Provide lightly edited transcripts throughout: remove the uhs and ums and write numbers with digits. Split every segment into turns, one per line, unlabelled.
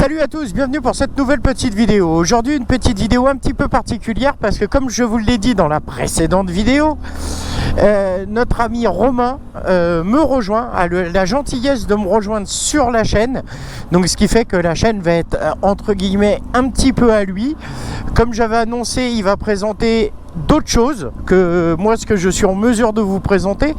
Salut à tous, bienvenue pour cette nouvelle petite vidéo. Aujourd'hui une petite vidéo un petit peu particulière parce que comme je vous l'ai dit dans la précédente vidéo, notre ami Romain me rejoint, a la gentillesse de me rejoindre sur la chaîne. Donc ce qui fait que la chaîne va être entre guillemets un petit peu à lui. Comme j'avais annoncé, il va présenter d'autres choses que moi ce que je suis en mesure de vous présenter,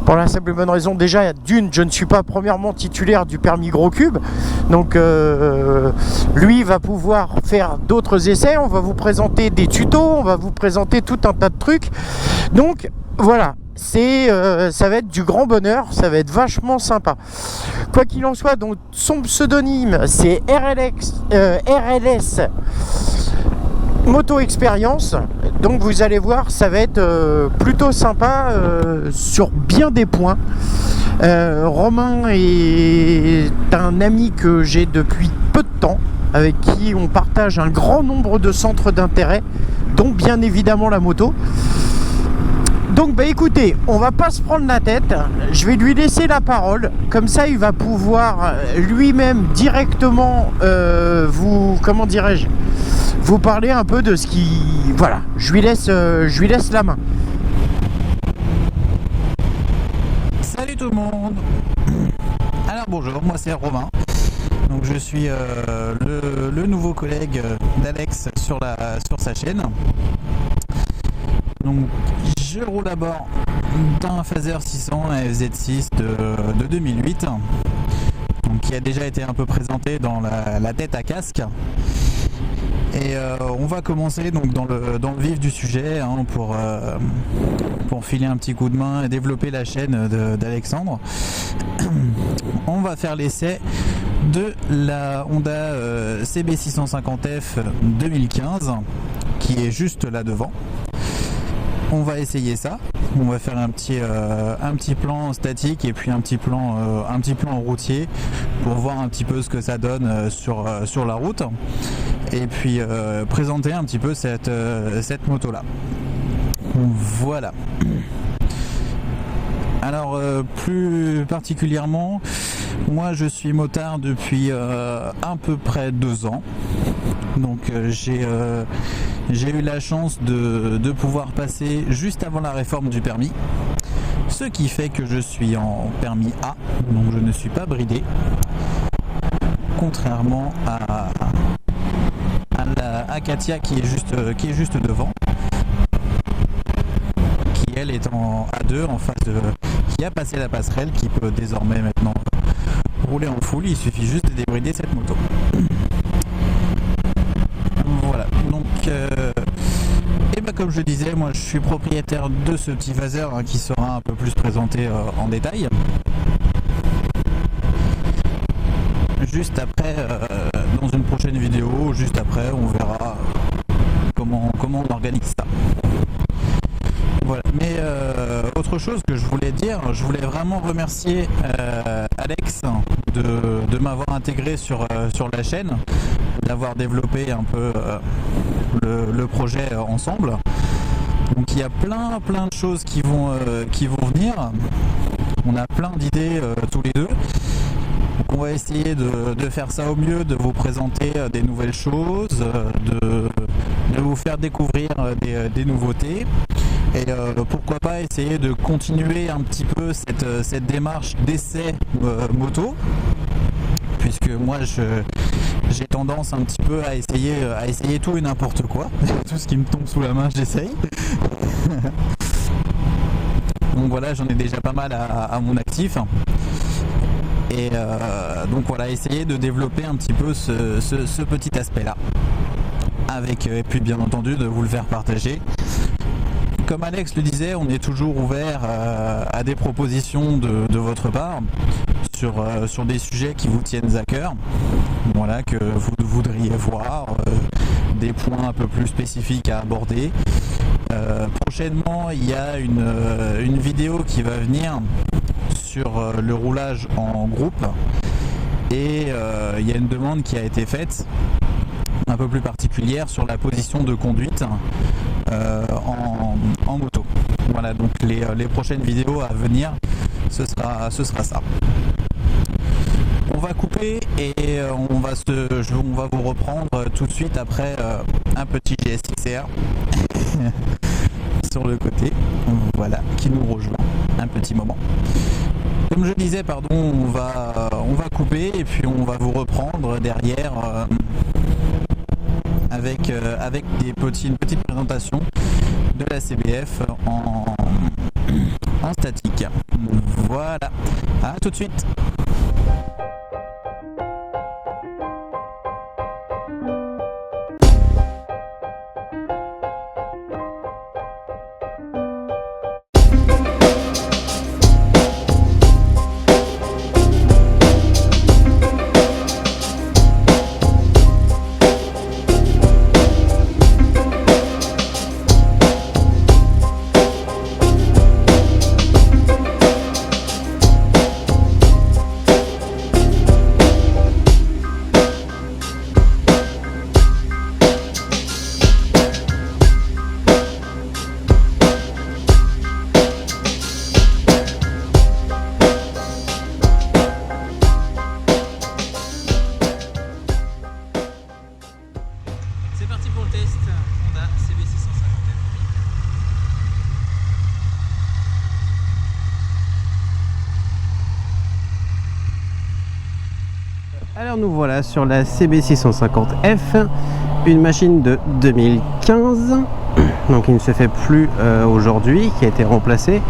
pour la simple et bonne raison, déjà d'une, je ne suis pas premièrement titulaire du permis gros cube, donc lui va pouvoir faire d'autres essais, on va vous présenter des tutos, on va vous présenter tout un tas de trucs, donc voilà, ça va être du grand bonheur, ça va être vachement sympa. Quoi qu'il en soit, donc son pseudonyme c'est RLS Moto Expérience, donc vous allez voir, ça va être plutôt sympa sur bien des points. Romain est un ami que j'ai depuis peu de temps, avec qui on partage un grand nombre de centres d'intérêt, dont bien évidemment la moto. Donc bah écoutez, on va pas se prendre la tête, je vais lui laisser la parole, comme ça il va pouvoir lui-même directement comment dirais-je, vous parler un peu de ce qui... Voilà, je lui laisse la main.
Salut tout le monde. Alors bonjour, moi c'est Romain. Donc je suis le nouveau collègue d'Alex sur sa chaîne. Donc je roule à bord d'un Phaser 600 FZ6 de 2008, donc, qui a déjà été un peu présenté dans la tête à casque. Et on va commencer donc dans le vif du sujet, hein, pour filer un petit coup de main et développer la chaîne d'Alexandre. On va faire l'essai de la Honda CB650F 2015 qui est juste là devant. On va essayer ça. On va faire un petit plan statique et puis un petit plan routier pour voir un petit peu ce que ça donne sur la route, et puis présenter un petit peu cette moto là. Voilà. Alors plus particulièrement, moi je suis motard depuis à peu près 2 ans. Donc j'ai eu la chance de pouvoir passer juste avant la réforme du permis, ce qui fait que je suis en permis A, donc je ne suis pas bridé, contrairement à Katia qui est juste devant, qui elle est en A2 en face qui a passé la passerelle, qui peut désormais maintenant rouler en full. Il suffit juste de débrider cette moto. Voilà, donc et ben comme je disais, moi je suis propriétaire de ce petit Phaser, hein, qui sera un peu plus présenté en détail juste après, dans une prochaine vidéo. Juste après on verra comment on organise ça. Voilà. Mais autre chose que je voulais dire, je voulais vraiment remercier Alex de m'avoir intégré sur la chaîne, d'avoir développé un peu le projet ensemble. Donc il y a plein de choses qui vont venir. On a plein d'idées tous les deux. Donc on va essayer de faire ça au mieux, de vous présenter des nouvelles choses, de vous faire découvrir des nouveautés. Et pourquoi pas essayer de continuer un petit peu cette démarche d'essai moto, puisque moi j'ai tendance un petit peu à essayer tout et n'importe quoi. Tout ce qui me tombe sous la main, j'essaye. Donc voilà, j'en ai déjà pas mal à mon actif. Et donc voilà, essayer de développer un petit peu ce petit aspect là, et puis bien entendu de vous le faire partager. Comme Alex le disait, on est toujours ouvert à des propositions de votre part sur des sujets qui vous tiennent à cœur, voilà, que vous voudriez voir, des points un peu plus spécifiques à aborder. Prochainement, il y a une vidéo qui va venir sur le roulage en groupe, et il y a une demande qui a été faite un peu plus particulière sur la position de conduite en moto. Voilà, donc les prochaines vidéos à venir, ce sera ça. On va va couper et on va vous reprendre tout de suite après un petit GSXR sur le côté, voilà, qui nous rejoint un petit moment. Comme je disais, pardon, on va couper et puis on va vous reprendre derrière avec une petite présentation de la CBF en statique. Voilà, à tout de suite.
C'est parti pour le test Honda CB650F.
Alors nous voilà sur la CB650F, une machine de 2015, donc qui ne se fait plus aujourd'hui, qui a été remplacée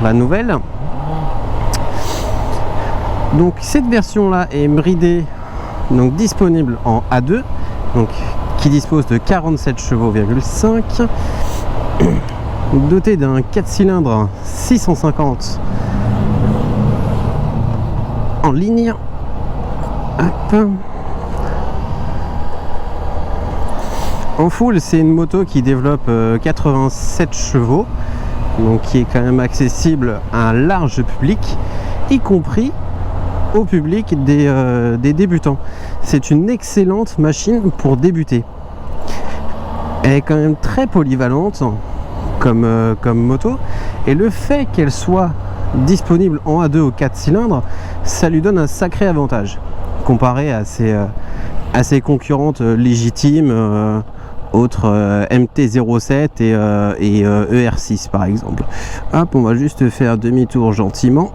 par la nouvelle. Donc cette version là est bridée, donc disponible en A2, donc qui dispose de 47 chevaux,5, doté d'un 4 cylindres 650 en ligne. Hop. En full, c'est une moto qui développe 87 chevaux, donc qui est quand même accessible à un large public, y compris au public des débutants. C'est une excellente machine pour débuter. Elle est quand même très polyvalente comme moto, et le fait qu'elle soit disponible en A2 au 4 cylindres, ça lui donne un sacré avantage comparé à ses concurrentes légitimes, autres MT-07 et ER6 par exemple. Hop, on va juste faire demi-tour gentiment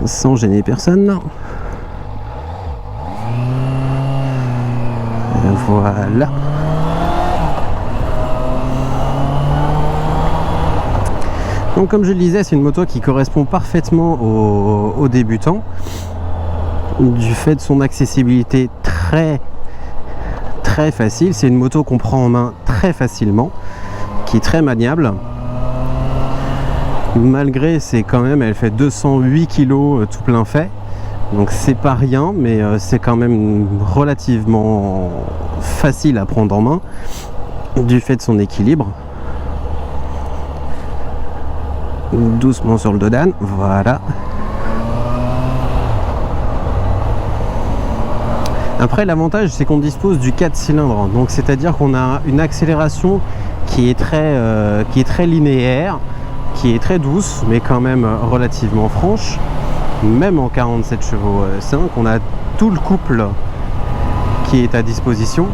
sans gêner personne. Voilà. Donc comme je le disais, c'est une moto qui correspond parfaitement aux débutants, du fait de son accessibilité très facile. C'est une moto qu'on prend en main très facilement, qui est très maniable. Malgré, elle fait 208 kg tout plein fait, donc c'est pas rien, mais c'est quand même relativement facile à prendre en main du fait de son équilibre. Doucement sur le dos d'âne, voilà. Après, l'avantage, c'est qu'on dispose du 4 cylindres, donc c'est-à-dire qu'on a une accélération qui est très linéaire, qui est très douce, mais quand même relativement franche. Même en 47 chevaux 5, on a tout le couple qui est à disposition.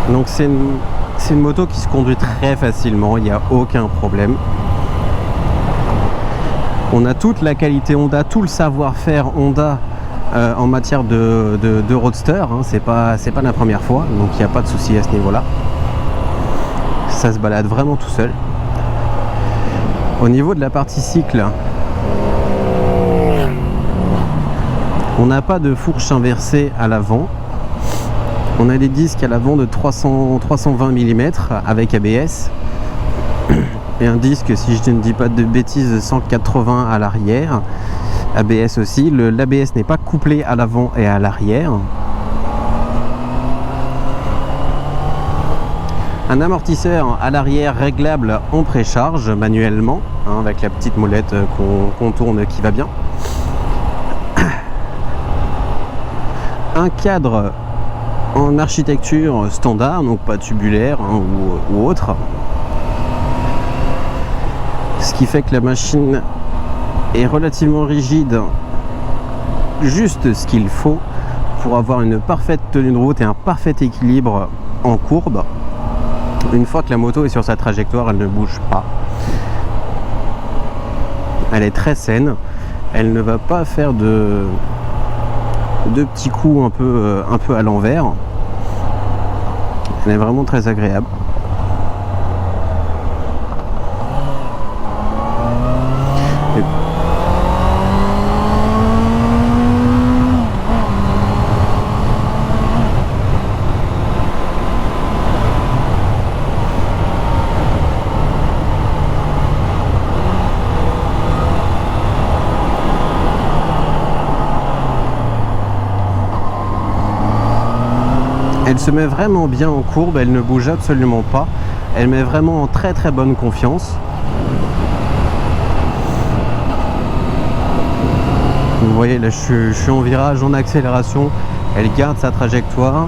Donc c'est une moto qui se conduit très facilement, il n'y a aucun problème. On a toute la qualité Honda, tout le savoir-faire Honda en matière de roadster, hein. C'est pas la première fois, donc il n'y a pas de souci à ce niveau-là. Ça se balade vraiment tout seul. Au niveau de la partie cycle, on n'a pas de fourche inversée à l'avant. On a des disques à l'avant de 320 mm avec ABS et un disque, si je ne dis pas de bêtises, 180 à l'arrière. ABS aussi. L'ABS n'est pas couplé à l'avant et à l'arrière. Un amortisseur à l'arrière réglable en précharge manuellement, hein, avec la petite molette qu'on tourne qui va bien. Un cadre en architecture standard, donc pas tubulaire hein, ou autre. Ce qui fait que la machine est relativement rigide, juste ce qu'il faut pour avoir une parfaite tenue de route et un parfait équilibre en courbe. Une fois que la moto est sur sa trajectoire, elle ne bouge pas. Elle est très saine, elle ne va pas faire de petits coups un peu à l'envers. Elle est vraiment très agréable. Elle se met vraiment bien en courbe, elle ne bouge absolument pas. Elle met vraiment en très très bonne confiance. Vous voyez là je suis en virage, en accélération. Elle garde sa trajectoire.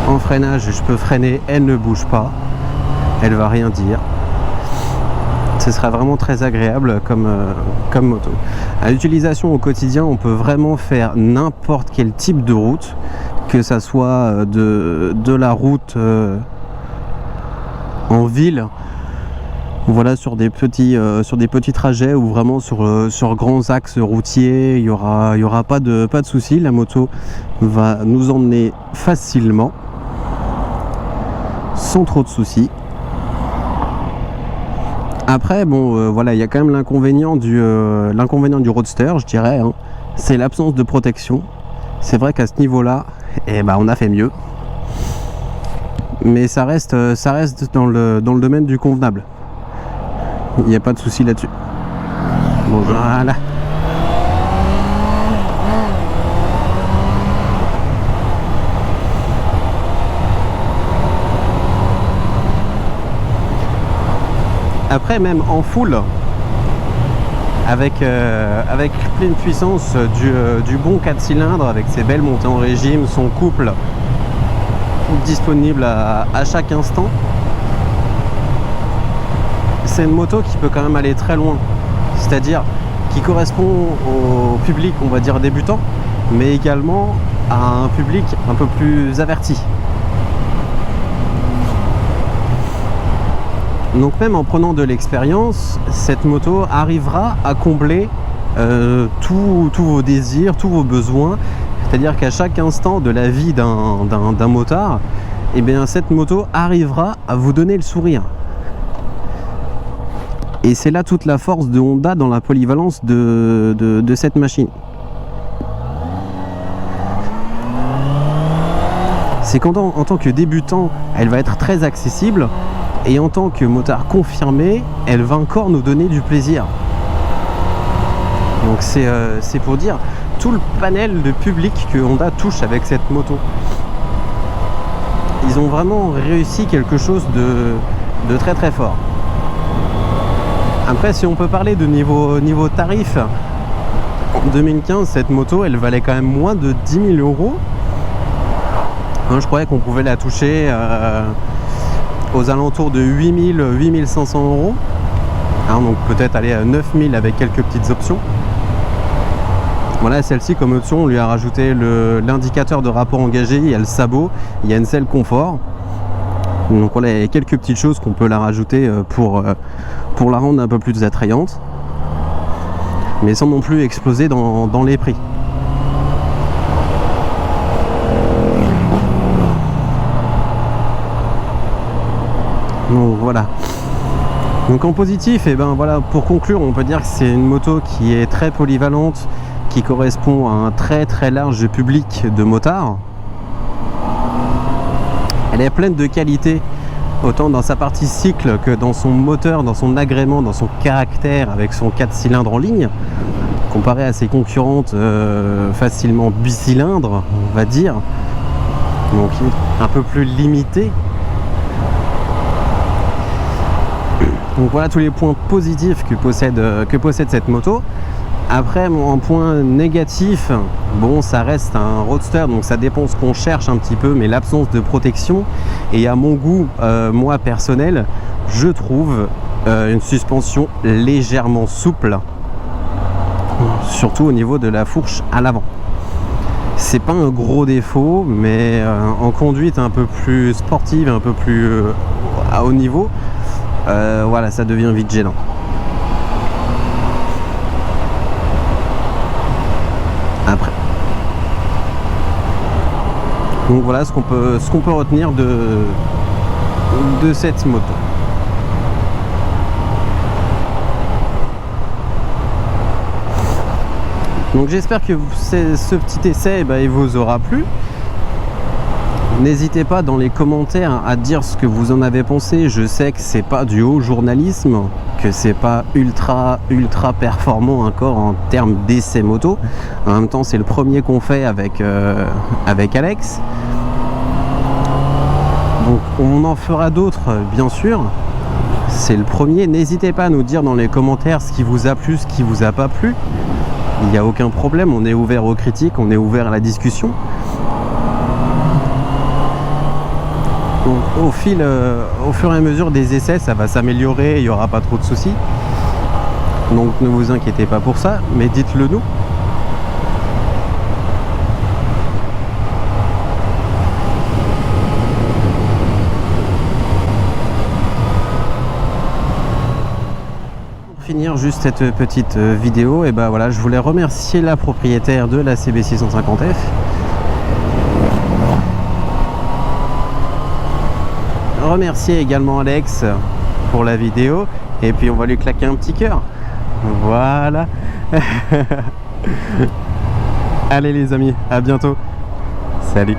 En freinage, je peux freiner, elle ne bouge pas. Elle va rien dire. Ce sera vraiment très agréable comme moto. À l'utilisation au quotidien, on peut vraiment faire n'importe quel type de route. Que ça soit de la route en ville, voilà, sur des petits trajets ou vraiment sur grands axes routiers, il y aura pas de souci. La moto va nous emmener facilement, sans trop de soucis. Après, bon, voilà, il y a quand même l'inconvénient du roadster, je dirais, hein, c'est l'absence de protection. C'est vrai qu'à ce niveau-là, on a fait mieux. Mais ça reste dans le domaine du convenable. Il n'y a pas de souci là-dessus. Bon, voilà. Après, même en full, avec pleine puissance du bon 4 cylindres, avec ses belles montées en régime, son couple disponible à chaque instant, c'est une moto qui peut quand même aller très loin, c'est-à-dire qui correspond au public, on va dire débutant, mais également à un public un peu plus averti. Donc même en prenant de l'expérience, cette moto arrivera à combler tous vos désirs, tous vos besoins. C'est-à-dire qu'à chaque instant de la vie d'un motard, cette moto arrivera à vous donner le sourire. Et c'est là toute la force de Honda dans la polyvalence de cette machine. C'est qu'en tant que débutant, elle va être très accessible. Et en tant que motard confirmé, elle va encore nous donner du plaisir. Donc c'est pour dire tout le panel de public que Honda touche avec cette moto. Ils ont vraiment réussi quelque chose de très très fort. Après, si on peut parler de niveau tarif, en 2015, cette moto, elle valait quand même moins de 10 000 €. Je croyais qu'on pouvait la toucher aux alentours de 8 000, 8 500 €. Donc peut-être aller à 9 000 avec quelques petites options. Voilà, celle-ci comme option, on lui a rajouté l'indicateur de rapport engagé, il y a le sabot, il y a une selle confort. Donc voilà, il y a quelques petites choses qu'on peut la rajouter pour la rendre un peu plus attrayante. Mais sans non plus exploser dans les prix. Donc voilà. Donc en positif, voilà, pour conclure, on peut dire que c'est une moto qui est très polyvalente, qui correspond à un très très large public de motards. Elle est pleine de qualités, autant dans sa partie cycle que dans son moteur, dans son agrément, dans son caractère avec son 4 cylindres en ligne, comparé à ses concurrentes facilement bicylindres, on va dire, donc un peu plus limitées. Donc voilà tous les points positifs que possède cette moto. Après, en point négatif, bon, ça reste un roadster, donc ça dépend ce qu'on cherche un petit peu, mais l'absence de protection, et à mon goût, moi personnel, je trouve une suspension légèrement souple, surtout au niveau de la fourche à l'avant. C'est pas un gros défaut, mais en conduite un peu plus sportive, un peu plus à haut niveau, voilà, ça devient vite gênant. Après. Donc voilà ce qu'on peut retenir de cette moto. Donc j'espère que ce petit essai il vous aura plu. N'hésitez pas dans les commentaires à dire ce que vous en avez pensé. Je sais que c'est pas du haut journalisme, que c'est pas ultra performant encore en termes d'essai moto. En même temps, c'est le premier qu'on fait avec Alex. Donc on en fera d'autres, bien sûr. C'est le premier. N'hésitez pas à nous dire dans les commentaires ce qui vous a plu, ce qui vous a pas plu. Il n'y a aucun problème, on est ouvert aux critiques, on est ouvert à la discussion. Donc, au fur et à mesure des essais, ça va s'améliorer, il n'y aura pas trop de soucis. Donc ne vous inquiétez pas pour ça, mais dites-le nous. Pour finir juste cette petite vidéo, et ben voilà, je voulais remercier la propriétaire de la CB650F. Remercier également Alex pour la vidéo, et puis on va lui claquer un petit cœur. Voilà. Allez les amis, à bientôt. Salut.